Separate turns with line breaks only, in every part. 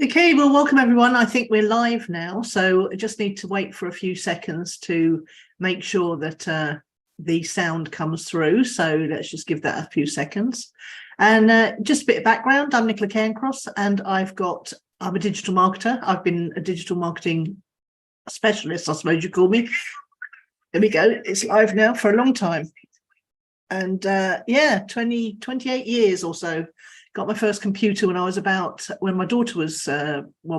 Okay, well, welcome everyone. I think we're live now, so I just need to wait for a few seconds to make sure that the sound comes through. So let's just give that a few seconds. And just a bit of background, I'm Nicola Cairncross and I'm a digital marketer. I've been a digital marketing specialist, I suppose you call me. There we go, it's live now for a long time. And 28 years or so. Got my first computer when my daughter was,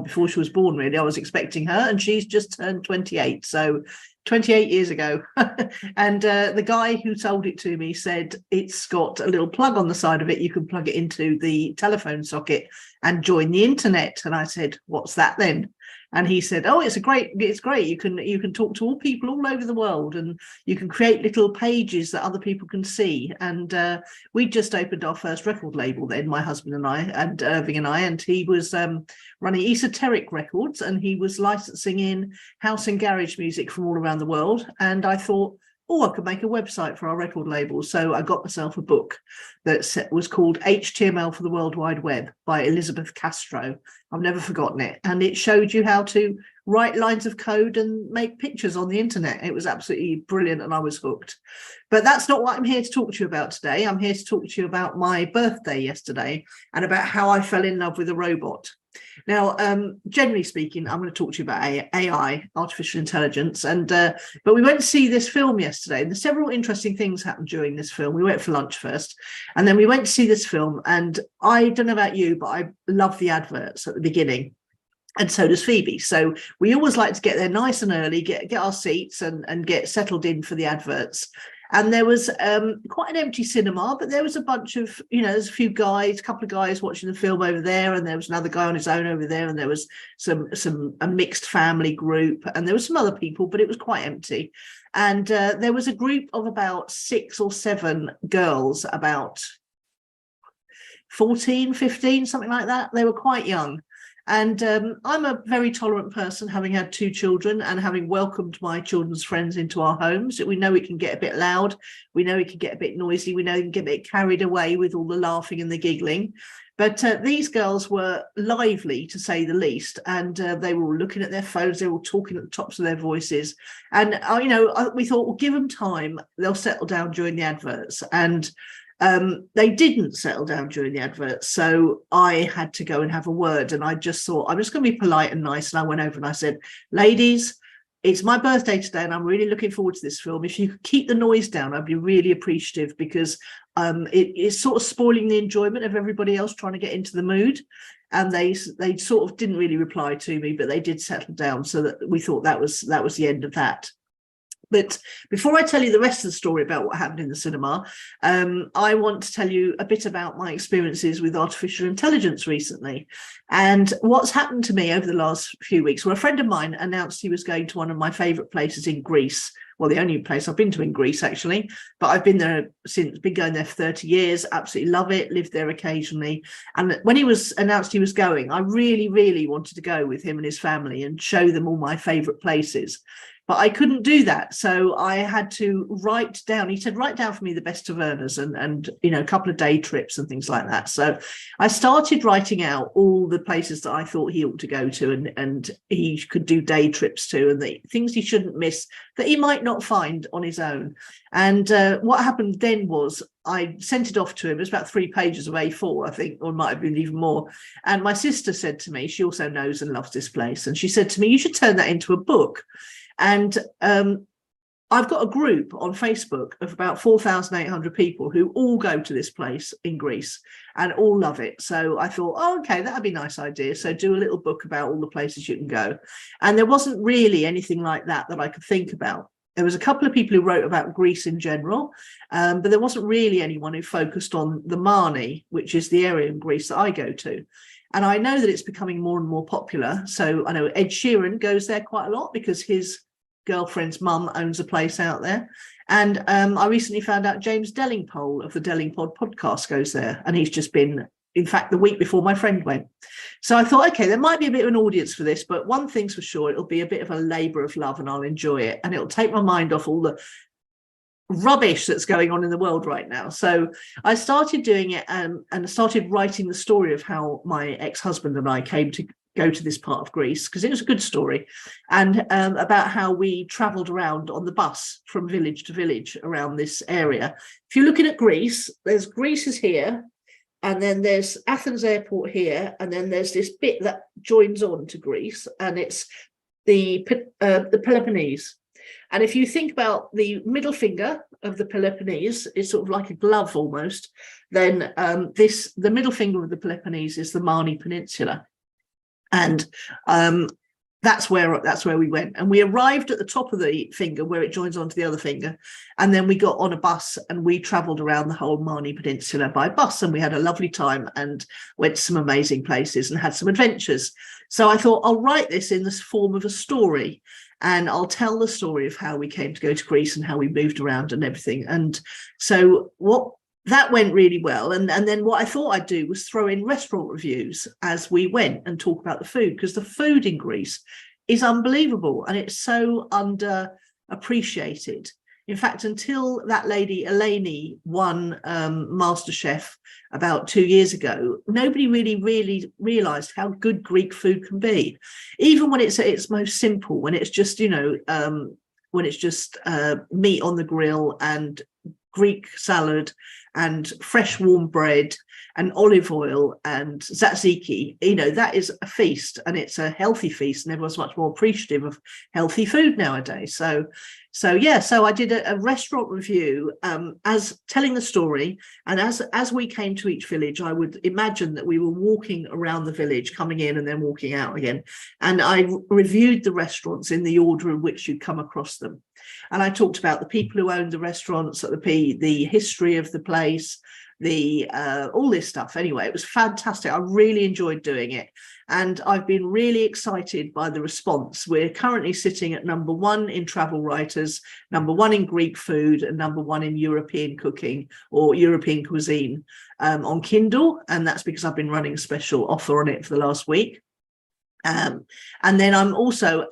before she was born, really. I was expecting her, and she's just turned 28. So 28 years ago. And the guy who sold it to me said, it's got a little plug on the side of it. You can plug it into the telephone socket and join the internet. And I said, what's that then? And he said, oh, it's great. You can talk to all people all over the world, and you can create little pages that other people can see. And we just opened our first record label then, my husband and I, and Irving and I, and he was running Esoteric Records, and he was licensing in house and garage music from all around the world. And I thought, oh, I could make a website for our record label. So I got myself a book that was called HTML for the World Wide Web by Elizabeth Castro. I've never forgotten it. And it showed you how to write lines of code and make pictures on the internet. It was absolutely brilliant, and I was hooked. But that's not what I'm here to talk to you about today. I'm here to talk to you about my birthday yesterday and about how I fell in love with a robot. Now, generally speaking, I'm going to talk to you about AI, artificial intelligence, but we went to see this film yesterday, and there's several interesting things happened during this film. We went for lunch first, and then we went to see this film, and I don't know about you, but I love the adverts at the beginning. And so does Phoebe. So we always like to get there nice and early, get our seats and get settled in for the adverts. And there was quite an empty cinema, but there was a bunch of, there's a couple of guys watching the film over there, and there was another guy on his own over there, and there was a mixed family group, and there was some other people, but it was quite empty. And there was a group of about 6 or 7 girls, about 14, 15, something like that. They were quite young. And I'm a very tolerant person, having had 2 children and having welcomed my children's friends into our homes. We know it can get a bit loud. We know it can get a bit noisy. We know it can get a bit carried away with all the laughing and the giggling. But these girls were lively, to say the least. And they were all looking at their phones. They were all talking at the tops of their voices. And, we thought, well, give them time. They'll settle down during the adverts. And they didn't settle down during the adverts, so I had to go and have a word, and I just thought, I'm just going to be polite and nice, and I went over and I said, ladies, it's my birthday today and I'm really looking forward to this film. If you could keep the noise down, I'd be really appreciative, because it is sort of spoiling the enjoyment of everybody else trying to get into the mood. And they sort of didn't really reply to me, but they did settle down, so that we thought that was the end of that. But before I tell you the rest of the story about what happened in the cinema, I want to tell you a bit about my experiences with artificial intelligence recently. And what's happened to me over the last few weeks. Well, a friend of mine announced he was going to one of my favourite places in Greece. Well, the only place I've been to in Greece, actually. But I've been going there for 30 years, absolutely love it, lived there occasionally. And when he was announced he was going, I really, really wanted to go with him and his family and show them all my favourite places. But I couldn't do that. So I had to write down, he said, write down for me the best tavernas and a couple of day trips and things like that. So I started writing out all the places that I thought he ought to go to and he could do day trips to, and the things he shouldn't miss that he might not find on his own. And what happened then was I sent it off to him. It was about 3 pages of A4, I think, or it might have been even more. And my sister said to me, she also knows and loves this place, and she said to me, you should turn that into a book. And I've got a group on Facebook of about 4,800 people who all go to this place in Greece and all love it. So I thought, oh, okay, that'd be a nice idea. So do a little book about all the places you can go. And there wasn't really anything like that I could think about. There was a couple of people who wrote about Greece in general, but there wasn't really anyone who focused on the Marni, which is the area in Greece that I go to. And I know that it's becoming more and more popular. So I know Ed Sheeran goes there quite a lot because his girlfriend's mum owns a place out there. And I recently found out James Dellingpole of the Dellingpod podcast goes there. And he's just been, in fact, the week before my friend went. So I thought, okay, there might be a bit of an audience for this, but one thing's for sure, it'll be a bit of a labour of love and I'll enjoy it. And it'll take my mind off all the rubbish that's going on in the world right now. So I started doing it and started writing the story of how my ex-husband and I came go to this part of Greece, because it was a good story, and about how we travelled around on the bus from village to village around this area. If you're looking at Greece, Greece is here, and then there's Athens airport here, and then there's this bit that joins on to Greece, and it's the Peloponnese. And if you think about the middle finger of the Peloponnese, it's sort of like a glove almost, then the middle finger of the Peloponnese is the Mani Peninsula. And that's where we went. And we arrived at the top of the finger where it joins onto the other finger. And then we got on a bus and we travelled around the whole Mani Peninsula by bus. And we had a lovely time and went to some amazing places and had some adventures. So I thought I'll write this in the form of a story. And I'll tell the story of how we came to go to Greece and how we moved around and everything. And so that went really well. And then what I thought I'd do was throw in restaurant reviews as we went and talk about the food, because the food in Greece is unbelievable and it's so underappreciated. In fact, until that lady Eleni won MasterChef about 2 years ago, nobody really realised how good Greek food can be, even when it's at its most simple, when it's just, when it's just meat on the grill and Greek salad and fresh warm bread and olive oil and tzatziki. That is a feast, and it's a healthy feast, and everyone's much more appreciative of healthy food nowadays. So I did a restaurant review as telling the story, and as we came to each village, I would imagine that we were walking around the village, coming in and then walking out again, and I reviewed the restaurants in the order in which you'd come across them. And I talked about the people who owned the restaurants, the history of the place, all this stuff. Anyway, it was fantastic. I really enjoyed doing it, and I've been really excited by the response. We're currently sitting at #1 in travel writers, #1 in Greek food, and #1 in European cooking or European cuisine on Kindle, and that's because I've been running a special offer on it for the last week. And then I'm also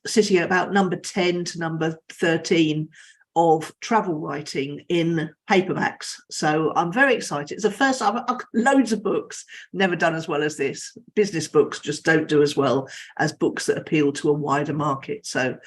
sitting at about #10 to #13 of travel writing in paperbacks. So I'm very excited. It's the first I've got loads of books, never done as well as this. Business books just don't do as well as books that appeal to a wider market. So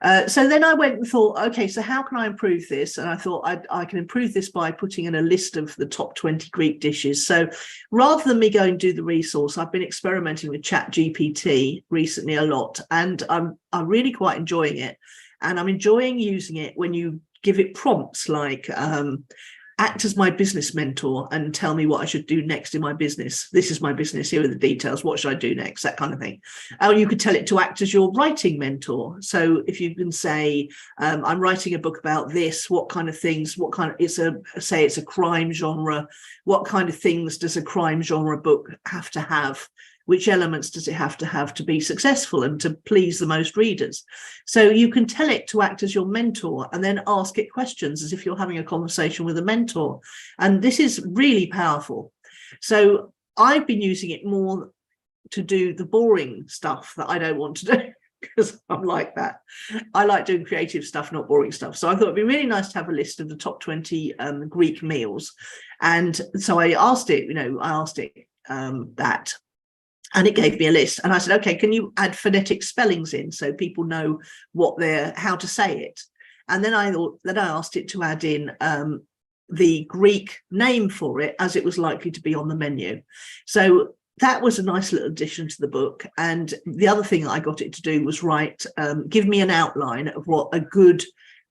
then I went and thought, okay, so how can I improve this? And I thought I can improve this by putting in a list of the top 20 Greek dishes. So rather than me go and do the resource, I've been experimenting with ChatGPT recently a lot, and I'm really quite enjoying it. And I'm enjoying using it when you give it prompts like act as my business mentor and tell me what I should do next in my business. This is my business. Here are the details. What should I do next? That kind of thing. Or you could tell it to act as your writing mentor. So if you can say, I'm writing a book about this, what kind of things, say it's a crime genre, what kind of things does a crime genre book have to have? Which elements does it have to be successful and to please the most readers? So you can tell it to act as your mentor and then ask it questions as if you're having a conversation with a mentor. And this is really powerful. So I've been using it more to do the boring stuff that I don't want to do, because I'm like that. I like doing creative stuff, not boring stuff. So I thought it'd be really nice to have a list of the top 20 Greek meals. And so I asked it, that. And it gave me a list, and I said, okay, can you add phonetic spellings in so people know how to say it? And then I asked it to add in the Greek name for it as it was likely to be on the menu. So that was a nice little addition to the book. And the other thing I got it to do was give me an outline of what a good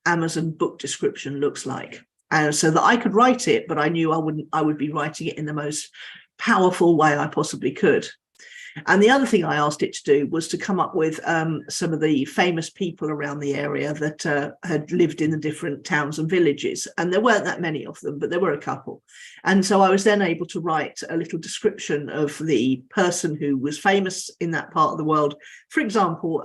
Amazon book description looks like, so that I could write it, but I knew I would be writing it in the most powerful way I possibly could. And the other thing I asked it to do was to come up with some of the famous people around the area that had lived in the different towns and villages. And there weren't that many of them, but there were a couple. And so I was then able to write a little description of the person who was famous in that part of the world. For example,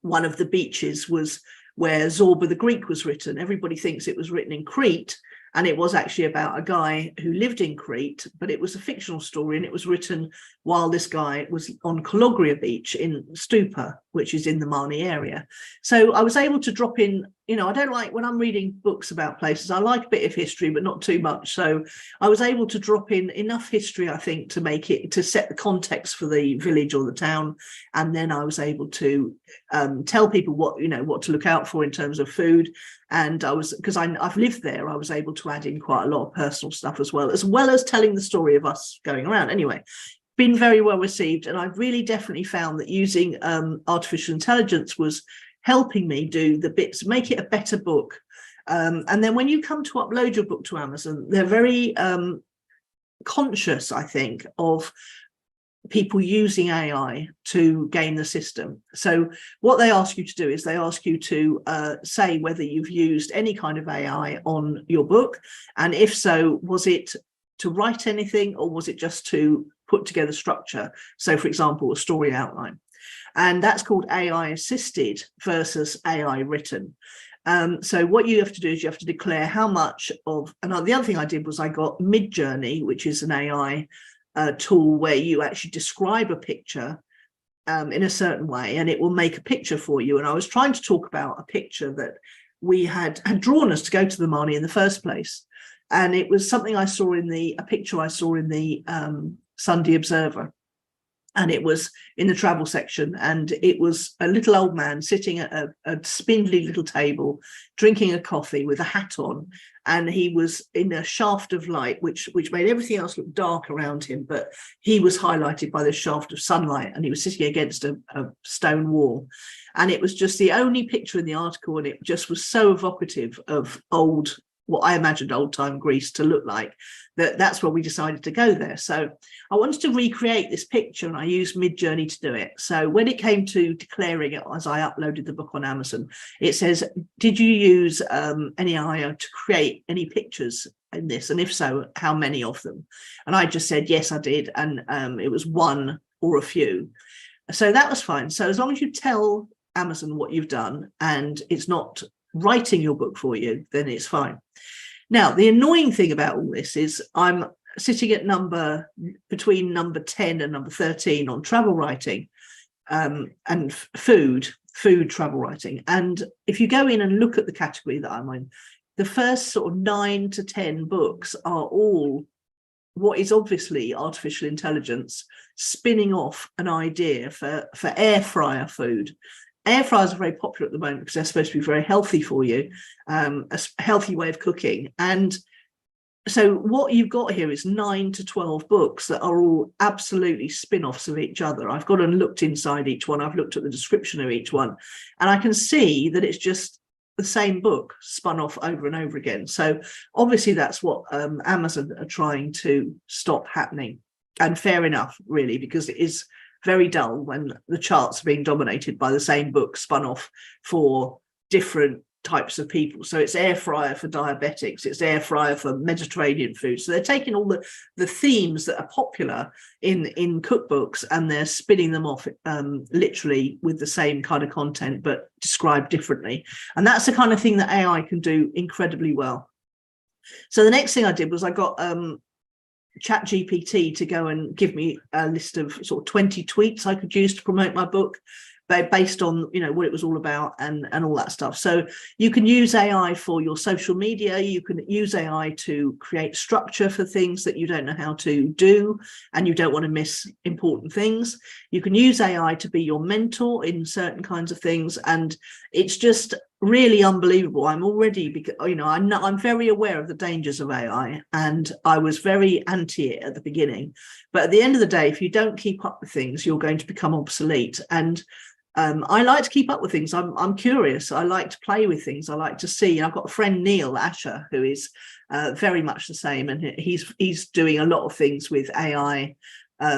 one of the beaches was where Zorba the Greek was written. Everybody thinks it was written in Crete, and it was actually about a guy who lived in Crete, but it was a fictional story, and it was written while this guy was on Kologria Beach in Stupa, which is in the Mani area. So I was able to drop in I don't like, when I'm reading books about places, I like a bit of history, but not too much. So I was able to drop in enough history, I think, to set the context for the village or the town. And then I was able to tell people what to look out for in terms of food. And because I've lived there, I was able to add in quite a lot of personal stuff as well as telling the story of us going around. Anyway, been very well received. And I've really definitely found that using artificial intelligence was helping me do the bits, make it a better book. And then when you come to upload your book to Amazon, they're very conscious, I think, of people using AI to game the system. So what they ask you to do is they ask you to say whether you've used any kind of AI on your book. And if so, was it to write anything, or was it just to put together structure? So, for example, a story outline. And that's called AI assisted versus AI written. So what you have to do is you have to declare how much of, and the other thing I did was I got Midjourney, which is an AI tool where you actually describe a picture in a certain way, and it will make a picture for you. And I was trying to talk about a picture that we had drawn us to go to the Marnie in the first place. And it was something I saw a picture I saw in the Sunday Observer. And it was in the travel section, and it was a little old man sitting at a spindly little table, drinking a coffee with a hat on, and he was in a shaft of light, which made everything else look dark around him, but he was highlighted by the shaft of sunlight, and he was sitting against a stone wall. And it was just the only picture in the article, and it just was so evocative of what I imagined old-time Greece to look like, that's where we decided to go there. So I wanted to recreate this picture, and I used Midjourney to do it. So when it came to declaring it, as I uploaded the book on Amazon, it says, did you use any AI to create any pictures in this? And if so, how many of them? And I just said, yes, I did. And it was one or a few. So that was fine. So as long as you tell Amazon what you've done and it's not writing your book for you, then it's fine. Now, the annoying thing about all this is I'm sitting at between number 10 and number 13 on travel writing and food travel writing. And if you go in and look at the category that I'm in, the first sort of 9 to 10 books are all what is obviously artificial intelligence spinning off an idea for air fryer food. Air fryers are very popular at the moment because they're supposed to be very healthy for you, a healthy way of cooking. And so what you've got here is 9 to 12 books that are all absolutely spin-offs of each other. I've gone and looked inside each one. I've looked at the description of each one, and I can see that it's just the same book spun off over and over again. So obviously that's what Amazon are trying to stop happening. And fair enough, really, because it is very dull when the charts are being dominated by the same book spun off for different types of people. So it's air fryer for diabetics, it's air fryer for Mediterranean food. So they're taking all the themes that are popular in cookbooks and they're spinning them off literally with the same kind of content but described differently. And that's the kind of thing that AI can do incredibly well. So the next thing I did was I got ChatGPT to go and give me a list of sort of 20 tweets I could use to promote my book, based on what it was all about and all that stuff. So you can use AI for your social media. You can use AI to create structure for things that you don't know how to do and you don't want to miss important things. You can use AI to be your mentor in certain kinds of things, and it's just really unbelievable. I'm already, because I'm very aware of the dangers of AI, and I was very anti it at the beginning. But at the end of the day, if you don't keep up with things, you're going to become obsolete. And I like to keep up with things. I'm curious. I like to play with things. I like to see. I've got a friend, Neil Asher, who is very much the same, and he's doing a lot of things with AI,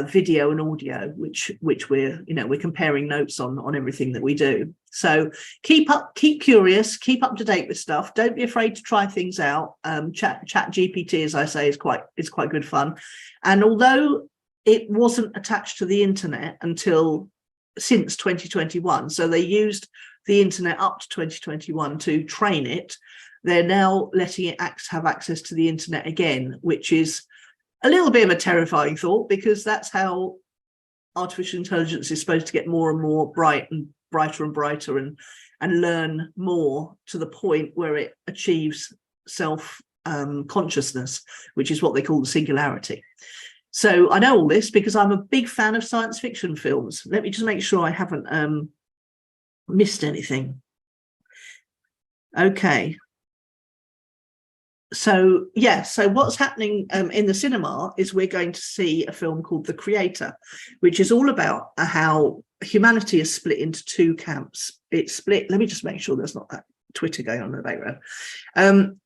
video and audio, which we're comparing notes on everything that we do. So keep curious, keep up to date with stuff. Don't be afraid to try things out. Chat GPT, as I say, is quite good fun. And although it wasn't attached to the internet since 2021, so they used the internet up to 2021 to train it, they're now letting it have access to the internet again, which is a little bit of a terrifying thought, because that's how artificial intelligence is supposed to get more and more bright and brighter and brighter and learn more to the point where it achieves self consciousness, which is what they call the singularity. So I know all this because I'm a big fan of science fiction films. Let me just make sure I haven't missed anything. Okay. So, yeah, so what's happening in the cinema is we're going to see a film called The Creator, which is all about how humanity is split into two camps. It's split, let me just make sure there's not that Twitter going on in the background.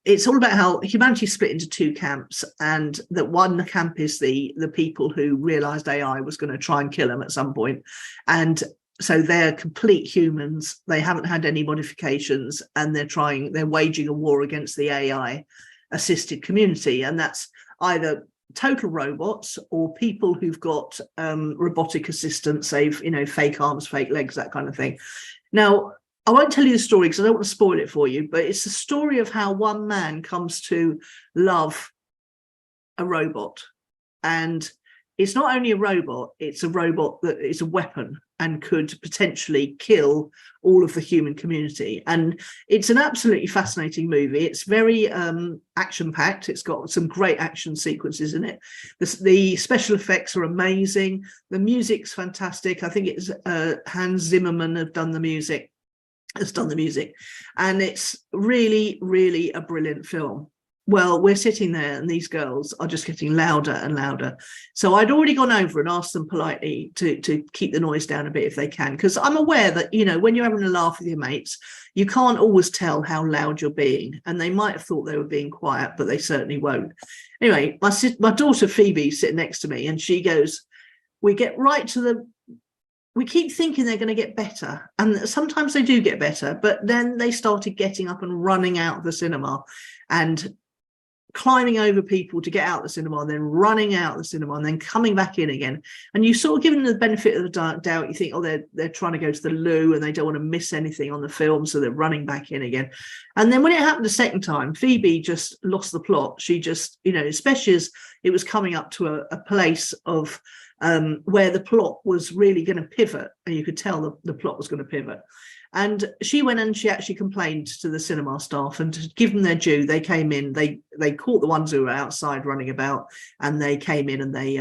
It's all about how humanity is split into two camps, and that one camp is the people who realized AI was going to try and kill them at some point. And so they're complete humans. They haven't had any modifications, and they're waging a war against the AI assisted community. And that's either total robots or people who've got robotic assistants, they've, fake arms, fake legs, that kind of thing. Now, I won't tell you the story because I don't want to spoil it for you, but it's the story of how one man comes to love a robot. And it's not only a robot, it's a robot that is a weapon and could potentially kill all of the human community. And it's an absolutely fascinating movie. It's very action-packed. It's got some great action sequences in it. The special effects are amazing. The music's fantastic. I think it's Hans Zimmerman has done the music, and it's really, really a brilliant film. Well, we're sitting there and these girls are just getting louder and louder. So I'd already gone over and asked them politely to keep the noise down a bit if they can, because I'm aware that, when you're having a laugh with your mates, you can't always tell how loud you're being. And they might have thought they were being quiet, but they certainly won't. Anyway, my daughter Phoebe sitting next to me, and she goes, we keep thinking they're going to get better. And sometimes they do get better, but then they started getting up and running out of the cinema and climbing over people to get out of the cinema, and then running out of the cinema and then coming back in again. And you sort of give them the benefit of the doubt. You think, oh, they're trying to go to the loo and they don't want to miss anything on the film, so they're running back in again. And then when it happened the second time, Phoebe just lost the plot. She just, especially as it was coming up to a place of where the plot was really going to pivot, and you could tell the plot was going to pivot. And she went and she actually complained to the cinema staff, and to give them their due, they came in, they caught the ones who were outside running about, and they came in and they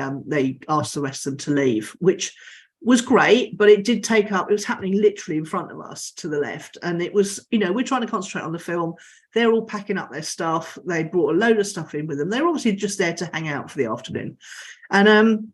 asked the rest of them to leave, which was great, but it did take up, it was happening literally in front of us to the left. And it was, we're trying to concentrate on the film. They're all packing up their stuff. They brought a load of stuff in with them. They're obviously just there to hang out for the afternoon. And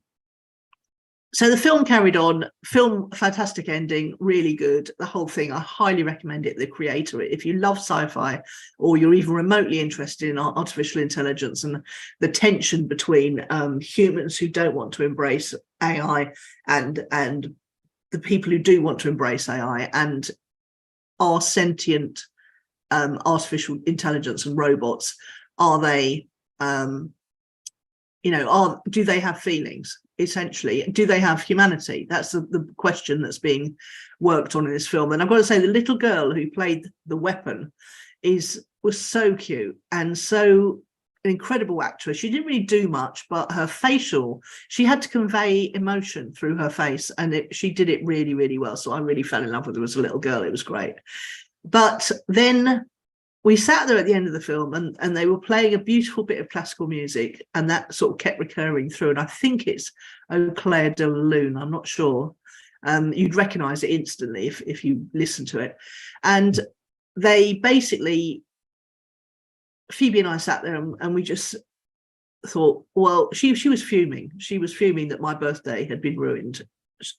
so the film carried on. Fantastic ending, really good. The whole thing, I highly recommend it. The Creator. If you love sci-fi, or you're even remotely interested in artificial intelligence and the tension between humans who don't want to embrace AI and the people who do want to embrace AI, and are sentient artificial intelligence and robots, are they, do they have feelings? Essentially, do they have humanity? That's the question that's being worked on in this film. And I've got to say, the little girl who played the weapon was so cute and so an incredible actress. She didn't really do much, but her she had to convey emotion through her face, and she did it really, really well. So I really fell in love with her as a little girl. It was great. But then we sat there at the end of the film, and they were playing a beautiful bit of classical music, and that sort of kept recurring through. And I think it's Au Clair de la Lune, I'm not sure. You'd recognize it instantly if you listen to it. And they basically, Phoebe and I sat there and we just thought, well, she was fuming. She was fuming that my birthday had been ruined.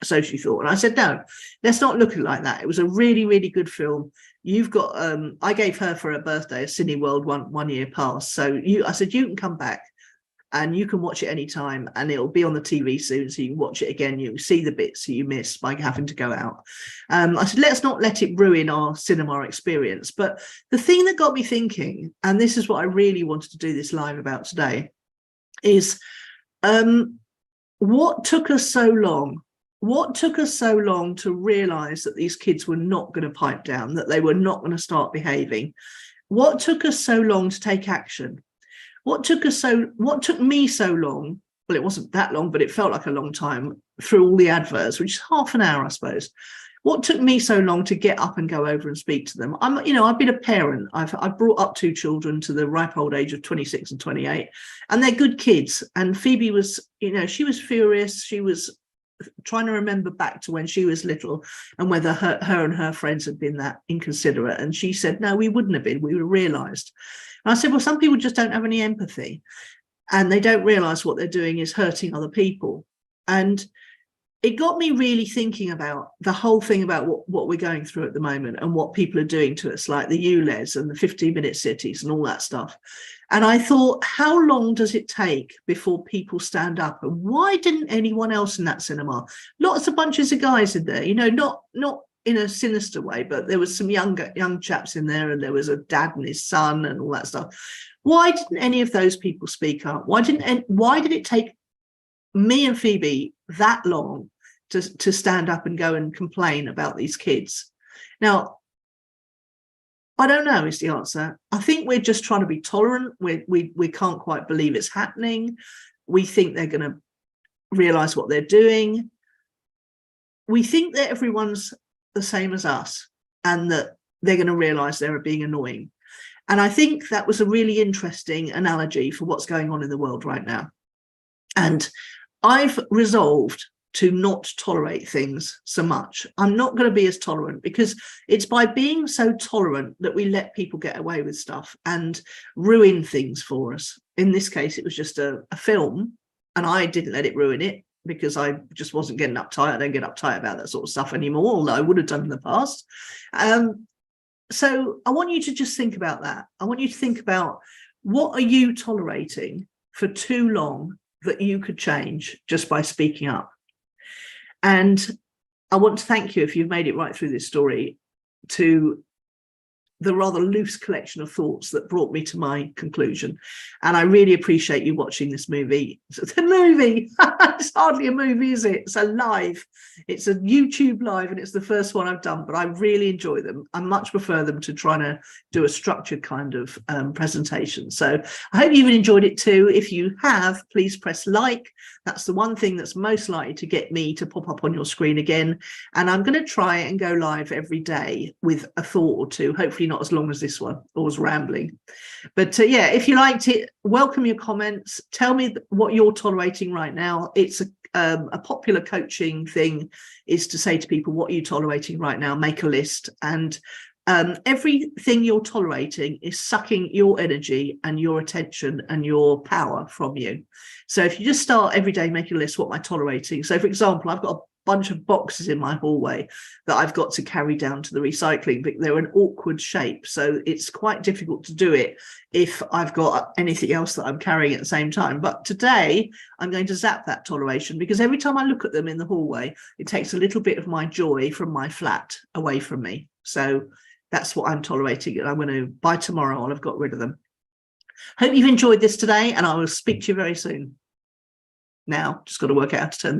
So she thought. And I said, no, let's not look at it like that. It was a really, really good film. You've got, I gave her for her birthday a Cineworld one year pass. So I said, you can come back and you can watch it anytime, and it'll be on the TV soon, so you can watch it again. You can see the bits you missed by having to go out. I said, let's not let it ruin our cinema experience. But the thing that got me thinking, and this is what I really wanted to do this live about today, is what took us so long? What took us so long to realize that these kids were not going to pipe down, that they were not going to start behaving? What took us so long to take action? What took me so long? Well, it wasn't that long, but it felt like a long time through all the adverts, which is half an hour, I suppose. what took me so long to get up and go over and speak to them? I've been a parent. I've brought up two children to the ripe old age of 26 and 28, and they're good kids. And Phoebe was, she was furious. She was trying to remember back to when she was little and whether her and her friends had been that inconsiderate. And she said, no, we wouldn't have been. We realised. And I said, well, some people just don't have any empathy, and they don't realise what they're doing is hurting other people. And it got me really thinking about the whole thing about what we're going through at the moment and what people are doing to us, like the ULEZ and the 15-minute cities and all that stuff. And I thought, how long does it take before people stand up? And why didn't anyone else in that cinema? Lots of bunches of guys in there, not in a sinister way, but there was some young chaps in there, and there was a dad and his son and all that stuff. Why didn't any of those people speak up? Why did it take me and Phoebe that long to stand up and go and complain about these kids? Now, I don't know is the answer. I think we're just trying to be tolerant. We can't quite believe it's happening. We think they're going to realise what they're doing. We think that everyone's the same as us and that they're going to realise they're being annoying. And I think that was a really interesting analogy for what's going on in the world right now. And I've resolved to not tolerate things so much. I'm not going to be as tolerant, because it's by being so tolerant that we let people get away with stuff and ruin things for us. In this case, it was just a film, and I didn't let it ruin it because I just wasn't getting uptight. I don't get uptight about that sort of stuff anymore, although I would have done in the past. So I want you to just think about that. I want you to think about, what are you tolerating for too long that you could change just by speaking up? And I want to thank you, if you've made it right through this story, to the rather loose collection of thoughts that brought me to my conclusion. And I really appreciate you watching this movie. It's a movie. It's hardly a movie, is it? It's a live. It's a YouTube live, and it's the first one I've done, but I really enjoy them. I much prefer them to trying to do a structured kind of presentation. So I hope you've enjoyed it too. If you have, please press like. That's the one thing that's most likely to get me to pop up on your screen again. And I'm going to try and go live every day with a thought or two, hopefully not as long as this one, or as rambling. But yeah, if you liked it, welcome your comments. Tell me what you're tolerating right now. It's a popular coaching thing is to say to people, what are you tolerating right now? Make a list. And everything you're tolerating is sucking your energy and your attention and your power from you. So if you just start every day making a list, what am I tolerating? So for example, I've got a bunch of boxes in my hallway that I've got to carry down to the recycling, but they're an awkward shape, so it's quite difficult to do it if I've got anything else that I'm carrying at the same time. But today I'm going to zap that toleration, because every time I look at them in the hallway, it takes a little bit of my joy from my flat away from me. So that's what I'm tolerating, and I'm going to, by tomorrow, I'll have got rid of them. Hope you've enjoyed this today, and I will speak to you very soon. Now, just got to work out how to turn this